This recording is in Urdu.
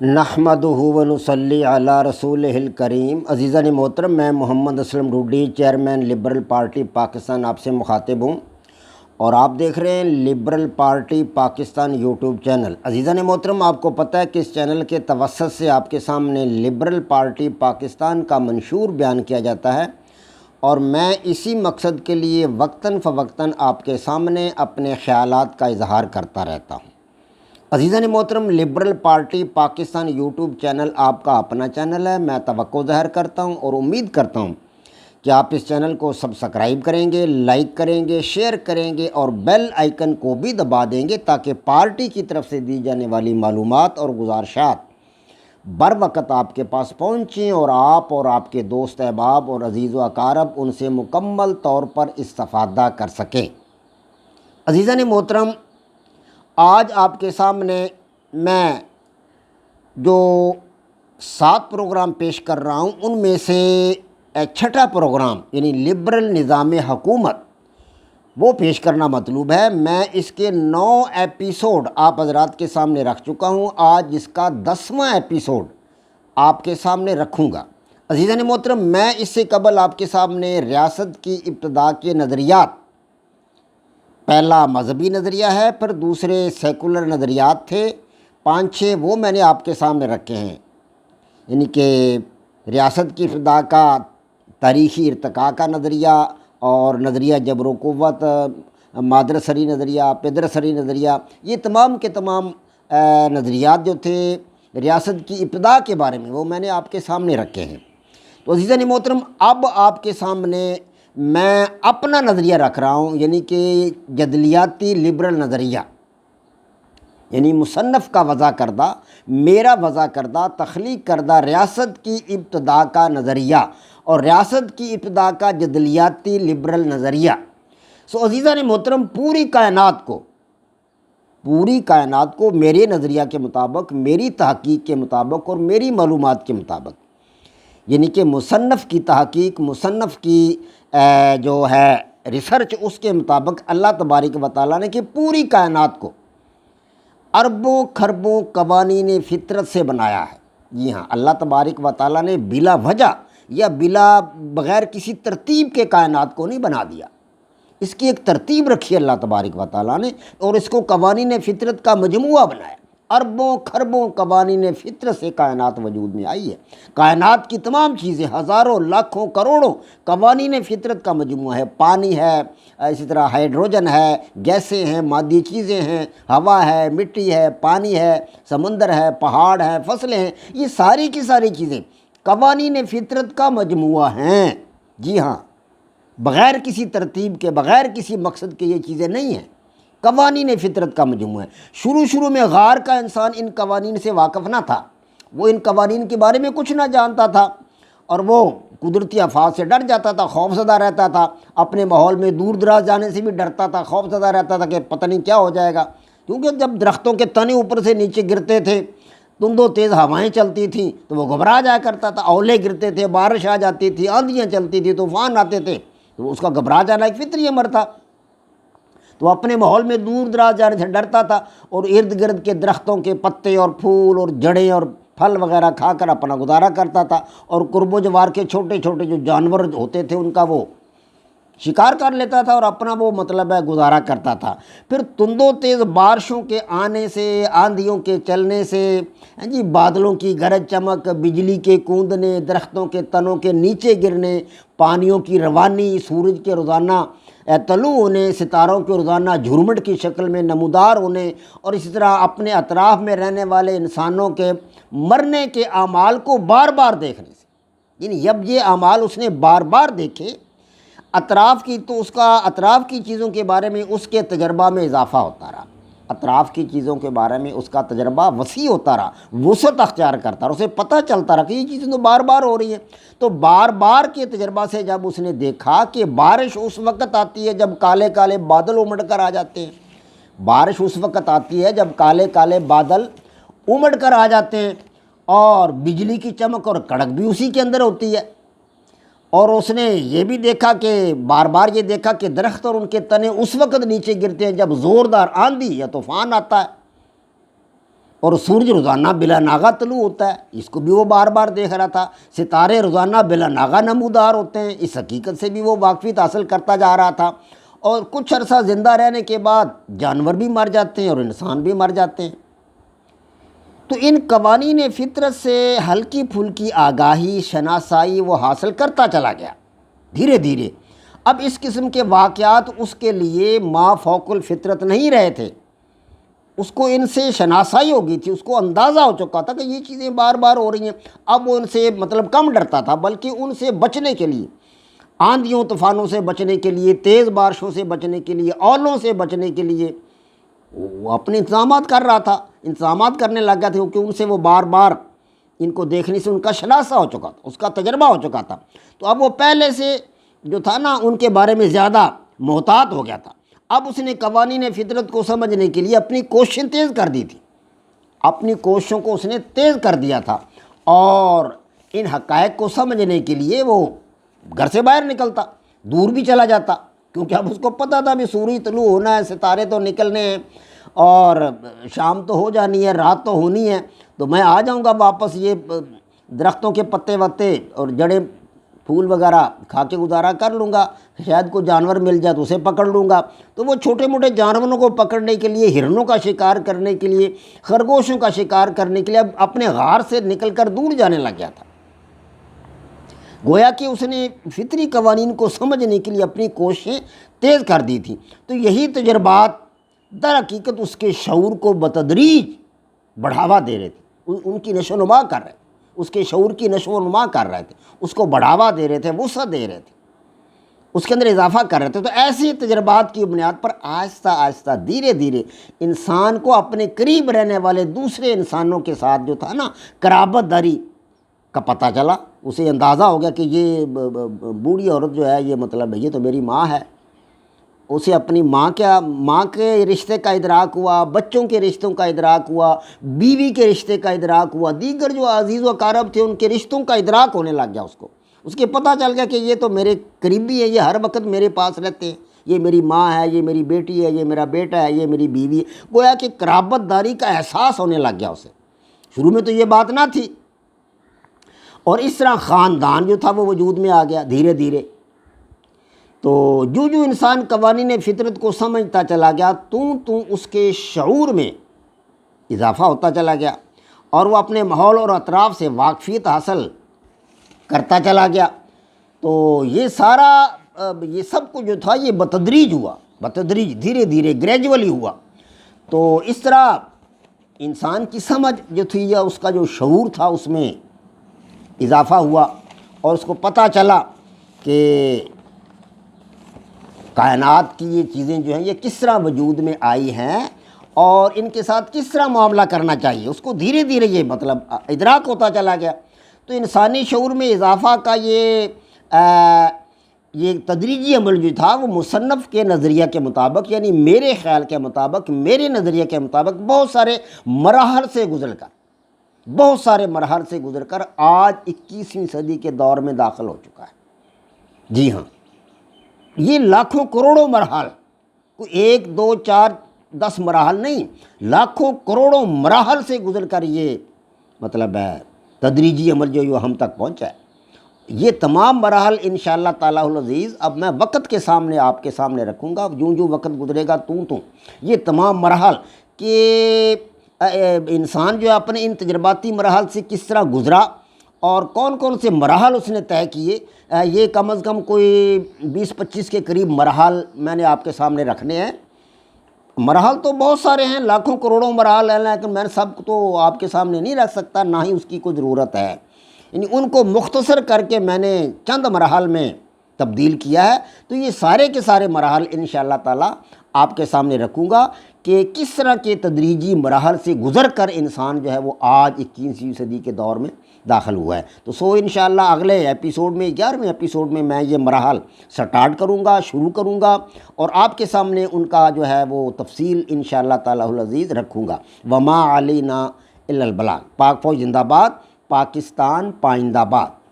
نحمدہ ونصلی علی رسولہ الکریم۔ عزیزان محترم، میں Muhammad Aslam Dodi, chairman liberal party Pakistan آپ سے مخاطب ہوں اور آپ دیکھ رہے ہیں liberal party Pakistan YouTube channel. عزیزان محترم، آپ کو پتہ ہے کہ اس چینل کے توسط سے آپ کے سامنے لبرل پارٹی پاکستان کا منشور بیان کیا جاتا ہے اور میں اسی مقصد کے لیے وقتاً فوقتاً آپ کے سامنے اپنے خیالات کا اظہار کرتا رہتا ہوں۔ عزیزان محترم، liberal party Pakistan YouTube channel آپ کا اپنا چینل ہے۔ میں توقع ظاہر کرتا ہوں اور امید کرتا ہوں کہ آپ اس چینل کو سبسکرائب کریں گے، لائک کریں گے، شیئر کریں گے اور بیل آئیکن کو بھی دبا دیں گے تاکہ پارٹی کی طرف سے دی جانے والی معلومات اور گزارشات بر وقت آپ کے پاس پہنچیں اور آپ کے دوست احباب اور عزیز و اقارب ان سے مکمل طور پر استفادہ کر سکیں۔ عزیزان محترم، آج آپ کے سامنے میں جو 7 پروگرام پیش کر رہا ہوں ان میں سے چھٹا پروگرام یعنی لبرل نظام حکومت وہ پیش کرنا مطلوب ہے۔ میں اس کے 9 ایپیسوڈ آپ حضرات کے سامنے رکھ چکا ہوں، آج اس کا 10واں ایپیسوڈ آپ کے سامنے رکھوں گا۔ عزیزان محترم، میں اس سے قبل آپ کے سامنے ریاست کی ابتدا کے نظریات، پہلا مذہبی نظریہ ہے، پھر دوسرے سیکولر نظریات تھے، 5-6 وہ میں نے آپ کے سامنے رکھے ہیں، یعنی کہ ریاست کی ابتدا کا تاریخی ارتقاء کا نظریہ اور نظریہ جبر و قوت، مادر سری نظریہ، پدر سری نظریہ، یہ تمام کے تمام نظریات جو تھے ریاست کی ابتدا کے بارے میں وہ میں نے آپ کے سامنے رکھے ہیں۔ تو عزیزان محترم، اب آپ کے سامنے میں اپنا نظریہ رکھ رہا ہوں، یعنی کہ جدلیاتی لبرل نظریہ، یعنی مصنف کا وضع کردہ، میرا وضع کردہ، تخلیق کردہ ریاست کی ابتدا کا نظریہ اور ریاست کی ابتدا کا جدلیاتی لبرل نظریہ۔ عزیزان محترم، پوری کائنات کو میرے نظریہ کے مطابق، میری تحقیق کے مطابق اور میری معلومات کے مطابق، یعنی کہ مصنف کی تحقیق، مصنف کی جو ہے ریسرچ، اس کے مطابق اللہ تبارک و تعالیٰ نے کہ پوری کائنات کو اربوں کھربوں قوانین فطرت سے بنایا ہے۔ جی ہاں، اللہ تبارک و تعالیٰ نے بلا وجہ یا بغیر کسی ترتیب کے کائنات کو نہیں بنا دیا، اس کی ایک ترتیب رکھی اللہ تبارک و تعالیٰ نے اور اس کو قوانین فطرت کا مجموعہ بنایا۔ اربوں کھربوں قوانین فطرت سے کائنات وجود میں آئی ہے۔ کائنات کی تمام چیزیں، ہزاروں لاکھوں کروڑوں قوانین فطرت کا مجموعہ ہے۔ پانی ہے، اسی طرح ہائیڈروجن ہے، گیسیں ہیں، مادی چیزیں ہیں، ہوا ہے، مٹی ہے، پانی ہے، سمندر ہے، پہاڑ ہے، فصلیں ہیں، یہ ساری کی ساری چیزیں قوانین فطرت کا مجموعہ ہیں۔ جی ہاں، بغیر کسی ترتیب کے، بغیر کسی مقصد کے یہ چیزیں نہیں ہیں، قوانین فطرت کا مجموعہ ہے۔ شروع میں غار کا انسان ان قوانین سے واقف نہ تھا، وہ ان قوانین کے بارے میں کچھ نہ جانتا تھا اور وہ قدرتی آفات سے ڈر جاتا تھا، خوف زدہ رہتا تھا، اپنے ماحول میں دور دراز جانے سے بھی ڈرتا تھا، خوف زدہ رہتا تھا کہ پتہ نہیں کیا ہو جائے گا، کیونکہ جب درختوں کے تنے اوپر سے نیچے گرتے تھے، تند و تیز ہوائیں چلتی تھیں تو وہ گھبرا جایا کرتا تھا، اولے گرتے تھے، بارش آ جاتی تھی، آندھیاں چلتی تھیں، طوفان آتے تھے تو اس کا گھبرا جانا ایک فطری امر تھا، تو اپنے ماحول میں دور دراز جانے سے ڈرتا تھا اور ارد گرد کے درختوں کے پتے اور پھول اور جڑیں اور پھل وغیرہ کھا کر اپنا گزارا کرتا تھا اور قرب و جوار کے چھوٹے چھوٹے جو جانور ہوتے تھے ان کا وہ شکار کر لیتا تھا اور اپنا وہ گزارا کرتا تھا۔ پھر تند و تیز بارشوں کے آنے سے، آندھیوں کے چلنے سے، بادلوں کی گرج چمک، بجلی کے کوندنے، درختوں کے تنوں کے نیچے گرنے، پانیوں کی روانی، سورج کے روزانہ طلوع ہونے، ستاروں کے روزانہ جھرمٹ کی شکل میں نمودار ہونے اور اسی طرح اپنے اطراف میں رہنے والے انسانوں کے مرنے کے اعمال کو بار بار دیکھنے سے، یعنی جب یہ اعمال اس نے بار بار دیکھے اطراف کی، تو اس کا اطراف کی چیزوں کے بارے میں اس کے تجربہ میں اضافہ ہوتا رہا، اطراف کی چیزوں کے بارے میں اس کا تجربہ وسیع ہوتا رہا، وسعت اختیار کرتا رہا، اسے پتہ چلتا رہا کہ یہ چیزیں تو بار بار ہو رہی ہیں۔ تو بار بار کے تجربہ سے جب اس نے دیکھا کہ بارش اس وقت آتی ہے جب کالے کالے بادل امڑ کر آ جاتے ہیں، بارش اس وقت آتی ہے جب کالے کالے بادل امڑ کر آ جاتے ہیں اور بجلی کی چمک اور کڑک بھی اسی کے اندر ہوتی ہے، اور اس نے یہ بھی دیکھا کہ بار بار یہ دیکھا کہ درخت اور ان کے تنے اس وقت نیچے گرتے ہیں جب زوردار آندھی یا طوفان آتا ہے۔ اور سورج روزانہ بلا ناغہ طلوع ہوتا ہے، اس کو بھی وہ بار بار دیکھ رہا تھا۔ ستارے روزانہ بلا ناغہ نمودار ہوتے ہیں، اس حقیقت سے بھی وہ واقفیت حاصل کرتا جا رہا تھا۔ اور کچھ عرصہ زندہ رہنے کے بعد جانور بھی مر جاتے ہیں اور انسان بھی مر جاتے ہیں۔ تو ان قوانین فطرت سے ہلکی پھلکی آگاہی، شناسائی وہ حاصل کرتا چلا گیا دھیرے دھیرے۔ اب اس قسم کے واقعات اس کے لیے ما فوق الفطرت نہیں رہے تھے، اس کو ان سے شناسائی ہو گئی تھی، اس کو اندازہ ہو چکا تھا کہ یہ چیزیں بار بار ہو رہی ہیں۔ اب وہ ان سے کم ڈرتا تھا، بلکہ ان سے بچنے کے لیے، آندھیوں طوفانوں سے بچنے کے لیے، تیز بارشوں سے بچنے کے لیے، اولوں سے بچنے کے لیے وہ اپنے انتظامات کر رہا تھا، انتظامات کرنے لگ گیا تھا، کیونکہ ان سے وہ بار بار ان کو دیکھنے سے ان کا شناسہ ہو چکا تھا، اس کا تجربہ ہو چکا تھا۔ تو اب وہ پہلے سے جو تھا نا ان کے بارے میں زیادہ محتاط ہو گیا تھا۔ اب اس نے قوانین فطرت کو سمجھنے کے لیے اپنی کوششیں تیز کر دی تھی، اپنی کوششوں کو اس نے تیز کر دیا تھا، اور ان حقائق کو سمجھنے کے لیے وہ گھر سے باہر نکلتا، دور بھی چلا جاتا، کیونکہ اب اس کو پتہ تھا بھی سورج طلوع ہونا ہے، ستارے تو نکلنے ہیں، اور شام تو ہو جانی ہے، رات تو ہونی ہے، تو میں آ جاؤں گا واپس، یہ درختوں کے پتے وتے اور جڑیں پھول وغیرہ کھا کے گزارا کر لوں گا، شاید کوئی جانور مل جائے تو اسے پکڑ لوں گا۔ تو وہ چھوٹے موٹے جانوروں کو پکڑنے کے لیے، ہرنوں کا شکار کرنے کے لیے، خرگوشوں کا شکار کرنے کے لیے اب اپنے غار سے نکل کر دور جانے لگ گیا تھا۔ گویا کہ اس نے فطری قوانین کو سمجھنے کے لیے اپنی کوششیں تیز کر دی تھیں۔ تو یہی تجربات در حقیقت اس کے شعور کو بتدریج بڑھاوا دے رہے تھے، ان کی نشو و نما کر رہے تھے، اس کے شعور کی نشو و نما کر رہے تھے، اس کو بڑھاوا دے رہے تھے، وسعت دے رہے تھے، اس کے اندر اضافہ کر رہے تھے۔ تو ایسی تجربات کی بنیاد پر آہستہ آہستہ دھیرے دھیرے انسان کو اپنے قریب رہنے والے دوسرے انسانوں کے ساتھ جو تھا نا قرابت داری کا پتہ چلا، اسے اندازہ ہو گیا کہ یہ بوڑھی عورت جو ہے یہ یہ تو میری ماں ہے۔ اسے اپنی ماں کے رشتے کا ادراک ہوا، بچوں کے رشتوں کا ادراک ہوا، بیوی کے رشتے کا ادراک ہوا، دیگر جو عزیز و اقارب تھے ان کے رشتوں کا ادراک ہونے لگ گیا اس کے پتہ چل گیا کہ یہ تو میرے قریبی ہے، یہ ہر وقت میرے پاس رہتے ہیں، یہ میری ماں ہے، یہ میری بیٹی ہے، یہ میرا بیٹا ہے، یہ میری بیوی ہے۔ گویا کہ قرابت داری کا احساس ہونے لگ گیا اسے۔ شروع میں تو یہ بات نہ تھی، اور اس طرح خاندان جو تھا وہ وجود میں آ گیا دھیرے دھیرے۔ تو جو انسان قوانین فطرت کو سمجھتا چلا گیا تو اس کے شعور میں اضافہ ہوتا چلا گیا، اور وہ اپنے ماحول اور اطراف سے واقفیت حاصل کرتا چلا گیا۔ تو یہ سب کچھ جو تھا یہ بتدریج ہوا، بتدریج دھیرے دھیرے گریجولی ہوا۔ تو اس طرح انسان کی سمجھ جو تھی یا اس کا جو شعور تھا اس میں اضافہ ہوا، اور اس کو پتہ چلا کہ کائنات کی یہ چیزیں جو ہیں یہ کس طرح وجود میں آئی ہیں اور ان کے ساتھ کس طرح معاملہ کرنا چاہیے، اس کو دھیرے دھیرے یہ ادراک ہوتا چلا گیا۔ تو انسانی شعور میں اضافہ کا یہ تدریجی عمل جو تھا وہ مصنف کے نظریہ کے مطابق، یعنی میرے خیال کے مطابق، میرے نظریے کے مطابق بہت سارے مراحل سے گزر کر آج 21ویں صدی کے دور میں داخل ہو چکا ہے۔ جی ہاں، یہ لاکھوں کروڑوں مراحل، کوئی 1 2 4 10 مراحل نہیں، لاکھوں کروڑوں مراحل سے گزر کر یہ تدریجی عمل جو ہم تک پہنچا ہے۔ یہ تمام مراحل انشاءاللہ تعالی العزیز اب میں وقت کے سامنے آپ کے سامنے رکھوں گا، جو وقت گزرے گا یہ تمام مراحل کہ انسان جو اپنے ان تجرباتی مراحل سے کس طرح گزرا اور کون کون سے مراحل اس نے طے کیے، یہ کم از کم کوئی 20-25 کے قریب مراحل میں نے آپ کے سامنے رکھنے ہیں۔ مراحل تو بہت سارے ہیں، لاکھوں کروڑوں مراحل ہیں، لیکن میں سب تو آپ کے سامنے نہیں رکھ سکتا، نہ ہی اس کی کوئی ضرورت ہے، یعنی ان کو مختصر کر کے میں نے چند مراحل میں تبدیل کیا ہے۔ تو یہ سارے کے سارے مراحل انشاءاللہ تعالی آپ کے سامنے رکھوں گا کہ کس طرح کے تدریجی مراحل سے گزر کر انسان جو ہے وہ آج 21ویں صدی کے دور میں داخل ہوا ہے۔ تو انشاءاللہ اگلے ایپیسوڈ میں 11ویں ایپیسوڈ میں یہ مراحل سٹارٹ کروں گا، شروع کروں گا، اور آپ کے سامنے ان کا جو ہے وہ تفصیل انشاءاللہ تعالی العزیز رکھوں گا۔ وما علینا الا البلاغ۔ پاک فوج زندہ باد، پاکستان پائندہ باد۔